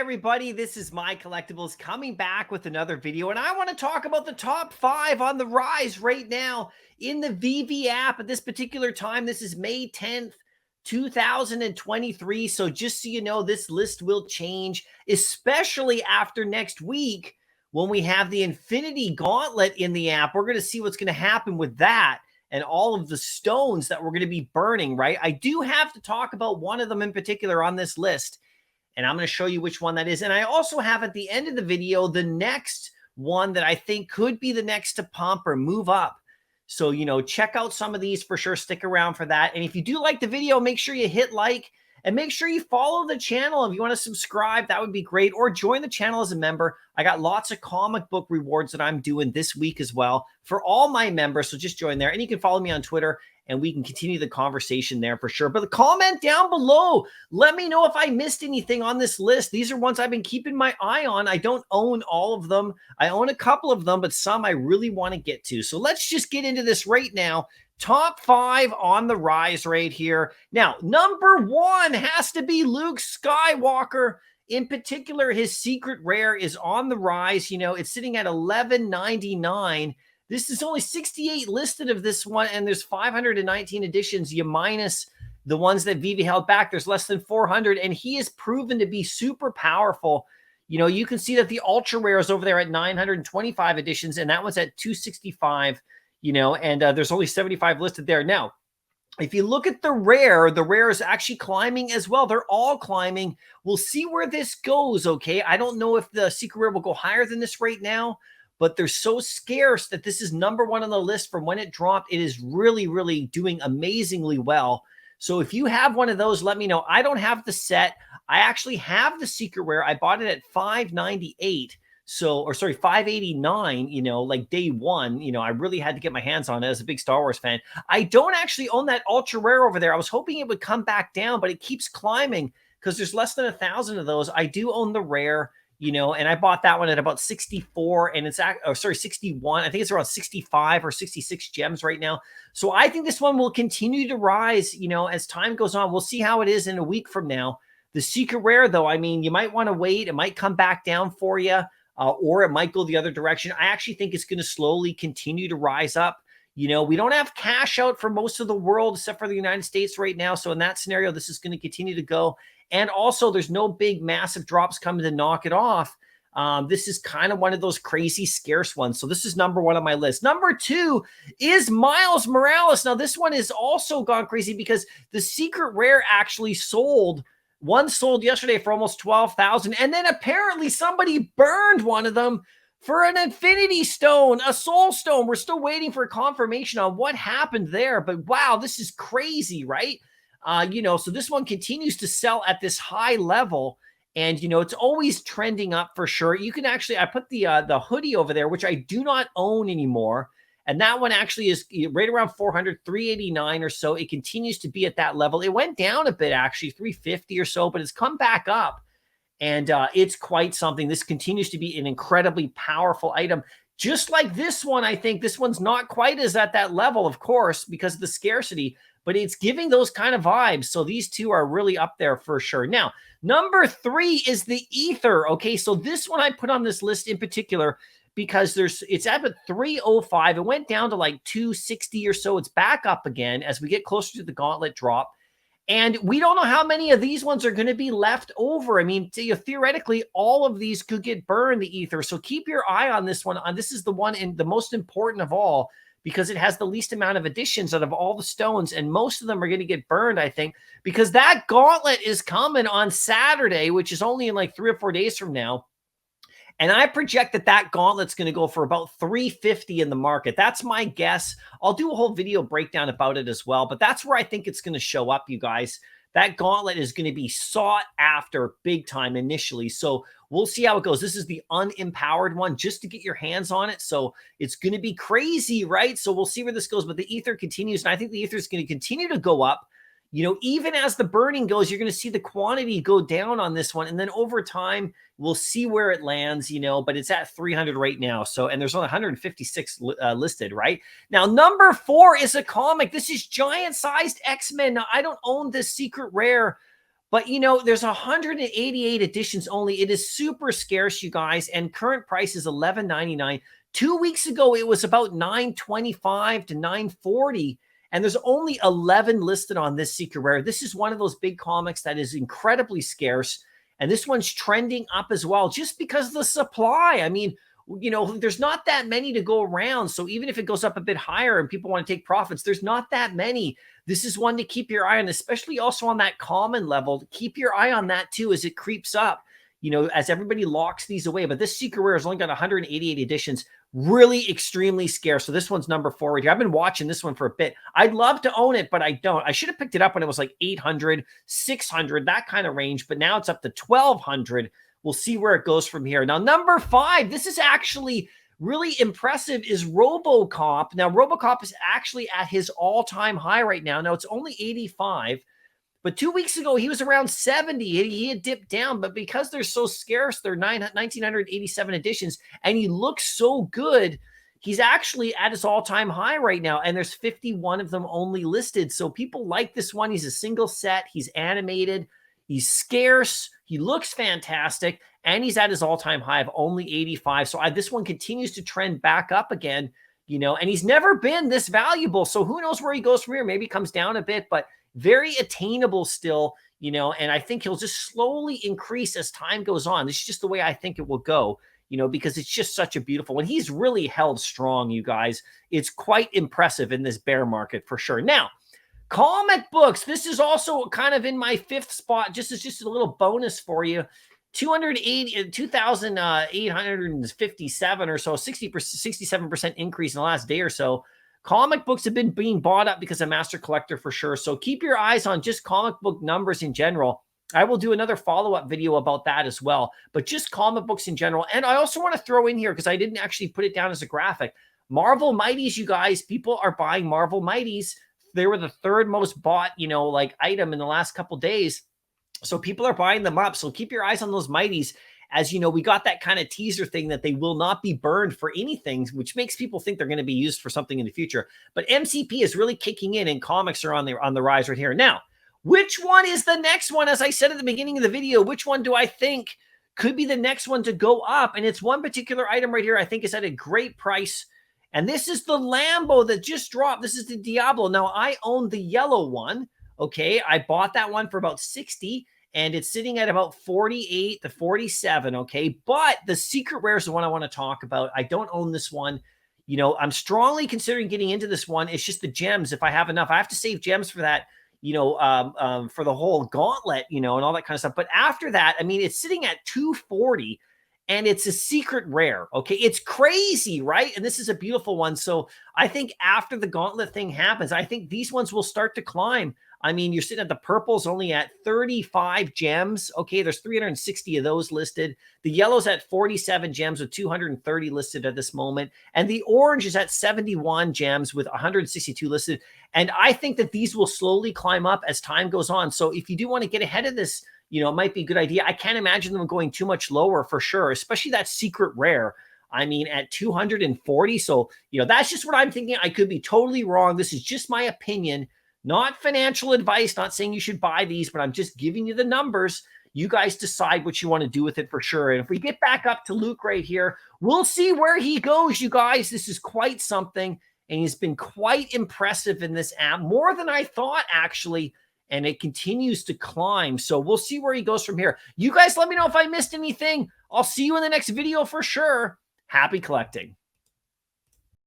everybody, this is MyCollectables coming back with another video, and I want to talk about the top 5 on the rise right now in the Veve app. At this particular time, this is May 10th, 2023, so just so you know, this list will change, especially after next week when we have the Infinity Gauntlet in the app. We're going to see what's going to happen with that and all of the stones that we're going to be burning, right? I do have to talk about one of them in particular on this list, and I'm going to show you which one that is. And I also have at the end of the video the next one that I think could be the next to pump or move up. So, you know, check out some of these for sure. Stick around for that. And if you do like the video, make sure you hit like and make sure you follow the channel. If you want to subscribe, that would be great. Or join the channel as a member. I got lots of comic book rewards that I'm doing this week as well for all my members. So just join there. And you can follow me on Twitter, and we can continue the conversation there for sure. But comment down below. Let me know if I missed anything on this list. These are ones I've been keeping my eye on. I don't own all of them. I own a couple of them, but some I really want to get to. So let's just get into this right now. Top 5 on the rise right here. Now, number 1 has to be Luke Skywalker. In particular, his secret rare is on the rise. You know, it's sitting at $11.99. This is only 68 listed of this one, and there's 519 editions. You minus the ones that Veve held back, there's less than 400, and he is proven to be super powerful. You know, you can see that the ultra rare is over there at 925 editions, and that one's at 265, you know, and there's only 75 listed there. Now, if you look at the rare is actually climbing as well. They're all climbing. We'll see where this goes, okay? I don't know if the secret rare will go higher than this right now, but they're so scarce that this is number 1 on the list from when it dropped. It is really, really doing amazingly well. So if you have one of those, let me know. I don't have the set. I actually have the secret rare. I bought it at $598. So, or sorry, $589, you know, like day one. You know, I really had to get my hands on it as a big Star Wars fan. I don't actually own that ultra rare over there. I was hoping it would come back down, but it keeps climbing because there's less than 1,000 of those. I do own the rare, you know, and I bought that one at about 64, and it's, oh, sorry, 61. I think it's around 65 or 66 gems right now. So I think this one will continue to rise, you know, as time goes on. We'll see how it is in a week from now. The secret rare, though, I mean, you might want to wait. It might come back down for you. Or it might go the other direction. I actually think it's going to slowly continue to rise up. You know, we don't have cash out for most of the world except for the United States right now. So in that scenario, this is going to continue to go. And also, there's no big massive drops coming to knock it off. This is kind of one of those crazy scarce ones. So this is number 1 on my list. Number 2 is Miles Morales. Now, this one is also gone crazy because the secret rare actually sold. One sold yesterday for almost 12,000. And then apparently somebody burned one of them for an Infinity Stone, a Soul Stone. We're still waiting for confirmation on what happened there. But wow, this is crazy, right? You know, so this one continues to sell at this high level. And, you know, it's always trending up for sure. You can actually, I put the hoodie over there, which I do not own anymore. And that one actually is right around 400, 389 or so. It continues to be at that level. It went down a bit, actually, 350 or so, but it's come back up. And it's quite something. This continues to be an incredibly powerful item. Just like this one, I think this one's not quite as at that level, of course, because of the scarcity, but it's giving those kind of vibes. So these two are really up there for sure. Now, number 3 is the Ether. Okay, so this one I put on this list in particular because it's at 305. It went down to like 260 or so. It's back up again as we get closer to the gauntlet drop. And we don't know how many of these ones are going to be left over. I mean, theoretically, all of these could get burned, the Ether. So keep your eye on this one. This is the one and the most important of all because it has the least amount of additions out of all the stones. And most of them are going to get burned, I think, because that gauntlet is coming on Saturday, which is only in like 3 or 4 days from now. And I project that that gauntlet's going to go for about 350 in the market. That's my guess. I'll do a whole video breakdown about it as well, but that's where I think it's going to show up, you guys. That gauntlet is going to be sought after big time initially. So we'll see how it goes. This is the unempowered one just to get your hands on it. So it's going to be crazy, right? So we'll see where this goes, but the Ether continues. And I think the Ether is going to continue to go up. You know, even as the burning goes, you're going to see the quantity go down on this one. And then over time, we'll see where it lands, you know, but it's at 300 right now. So, and there's only 156 listed, right? Now, number 4 is a comic. This is giant-sized X-Men. Now, I don't own this secret rare, But, you know, there's 188 editions only. It is super scarce, you guys, and current price is $11.99. 2 weeks ago, it was about $9.25 to $9.40, and there's only 11 listed on this Secret Rare. This is one of those big comics that is incredibly scarce, and this one's trending up as well just because of the supply. I mean, you know, there's not that many to go around. So even if it goes up a bit higher and people want to take profits, there's not that many. This is one to keep your eye on, especially also on that common level. Keep your eye on that too as it creeps up, you know, as everybody locks these away. But this Secret Rare has only got 188 editions, really extremely scarce. So this one's number 4 right here. I've been watching this one for a bit. I'd love to own it, but I don't. I should have picked it up when it was like 800, 600, that kind of range. But now it's up to 1,200. We'll see where it goes from here. Now, number 5, this is actually really impressive, is RoboCop. Now, RoboCop is actually at his all-time high right now. Now, it's only 85, but 2 weeks ago, he was around 70. He had dipped down, but because they're so scarce, they're 1,987 editions, and he looks so good, he's actually at his all-time high right now, and there's 51 of them only listed. So people like this one. He's a single set. He's animated. He's scarce. He looks fantastic, and he's at his all-time high of only 85. So this one continues to trend back up again, you know, and he's never been this valuable. So who knows where he goes from here? Maybe he comes down a bit, but very attainable still, you know, and I think he'll just slowly increase as time goes on. This is just the way I think it will go, you know, because it's just such a beautiful one. He's really held strong, you guys. It's quite impressive in this bear market for sure. Now, comic books. This is also kind of in my 5th spot. Just a little bonus for you. 2,857 or so, 67% increase in the last day or so. Comic books have been being bought up because of Master Collector for sure. So keep your eyes on just comic book numbers in general. I will do another follow-up video about that as well, but just comic books in general. And I also want to throw in here, because I didn't actually put it down as a graphic, Marvel Mighties, you guys. People are buying Marvel Mighties. They were the 3rd most bought, you know, like item in the last couple days. So people are buying them up. So keep your eyes on those Mighties. As you know, we got that kind of teaser thing that they will not be burned for anything, which makes people think they're going to be used for something in the future. But MCP is really kicking in, and comics are on the rise right here. Now, which one is the next one? As I said at the beginning of the video, which one do I think could be the next one to go up? And it's one particular item right here I think is at a great price. And this is the Lambo that just dropped. This is the Diablo. Now, I own the yellow one. Okay, I bought that one for about 60, and it's sitting at about 48 to 47. Okay, but the Secret Rare is the one I want to talk about. I don't own this one. You know, I'm strongly considering getting into this one. It's just the gems. If I have enough, I have to save gems for that, you know, for the whole gauntlet, you know, and all that kind of stuff. But after that, I mean, it's sitting at 240. And it's a Secret Rare, okay? It's crazy, right? And this is a beautiful one. So I think after the gauntlet thing happens, I think these ones will start to climb. I mean, you're sitting at the purple's only at 35 gems. Okay, there's 360 of those listed. The yellow's at 47 gems with 230 listed at this moment. And the orange is at 71 gems with 162 listed. And I think that these will slowly climb up as time goes on. So if you do want to get ahead of this, you know, it might be a good idea. I can't imagine them going too much lower for sure, especially that Secret Rare. I mean, at 240. So, you know, that's just what I'm thinking. I could be totally wrong. This is just my opinion, not financial advice, not saying you should buy these, but I'm just giving you the numbers. You guys decide what you want to do with it for sure. And if we get back up to Luke right here, we'll see where he goes, you guys. This is quite something. And he's been quite impressive in this app, more than I thought, actually. And it continues to climb. So we'll see where he goes from here. You guys let me know if I missed anything. I'll see you in the next video for sure. Happy collecting.